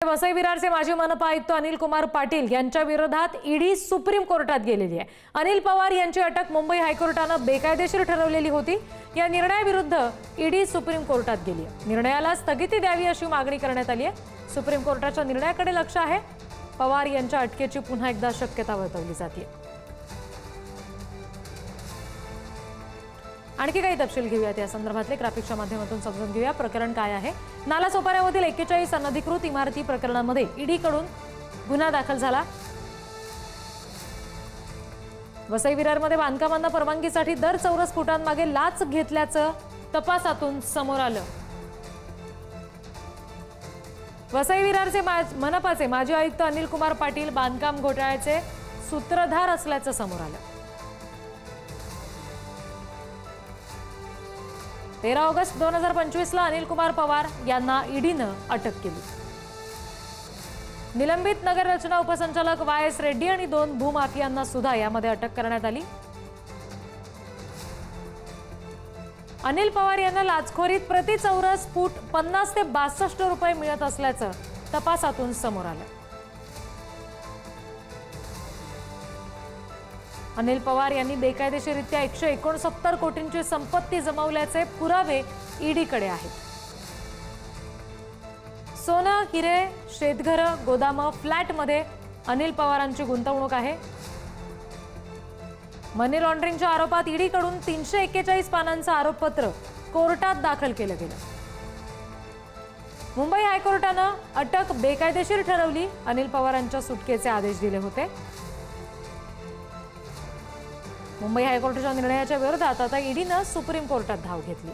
वसई विरारचे माजी मनपा आयुक्त अनिल कुमार पाटील यांच्या विरोधात ईडी सुप्रीम कोर्टात गेलेली आहे। अनिल पवार यांची अटक मुंबई हायकोर्टाने बेकायदेशीर ठरवलेली होती। या निर्णयाविरुद्ध ईडी सुप्रीम कोर्टात गेली आहे। निर्णयाला स्थगिती द्यावी अशी मागणी करण्यात आली आहे। सुप्रीम कोर्टाच्या निर्णयाकडे लक्ष आहे। पवार यांच्या अटकेची पुन्हा एकदा शक्यता वर्तवली जाते। आणखी काही तपशील घेऊयात या संदर्भातले ग्राफिक्सच्या माध्यमातून समजून घेऊया। प्रकरण काय आहे? नालासोपाऱ्यामधील 41 अनधिकृत इमारती प्रकरणामध्ये ईडीकडून गुन्हा दाखल झाला। वसई विरारमध्ये बांधकामांना परवानगीसाठी दर चौरस फुटांमागे लाच घेतल्याचं तपासातून समोर आलं। वसई विरारचे मनपाचे माजी आयुक्त अनिल कुमार पाटील बांधकाम घोटाळ्याचे सूत्रधार असल्याचं समोर आलं। 13 ऑगस्ट 2025 ला अनिल कुमार पवार यांना ईडीनं अटक केली। निलंबित नगर रचना उपसंचालक YS रेड्डी आणि 2 भूमाफियांना सुद्धा यामध्ये अटक करण्यात आली। अनिल पवार यांना लाचखोरीत प्रति चौरस फूट 50 ते 62 रुपये मिळत असल्याचं तपासातून समोर आलं। अनिल पवार यांनी बेकायदेशीररित्या 169 कोटींची संपत्ती जमवल्याचे पुरावे ईडीकडे आहेत। सोनं, हिरे, शेतघर, गोदाम, फ्लॅटमध्ये अनिल पवारांची गुंतवणूक आहे। मनी लॉन्ड्रिंगच्या आरोपात ईडीकडून 341 पानांचं आरोपपत्र कोर्टात दाखल केलं गेलं। मुंबई हायकोर्टानं अटक बेकायदेशीर ठरवली। अनिल पवारांच्या सुटकेचे आदेश दिले होते। मुंबई हायकोर्टाच्या निर्णयाच्या विरोधात आता ईडीनं सुप्रीम कोर्टात धाव घेतली।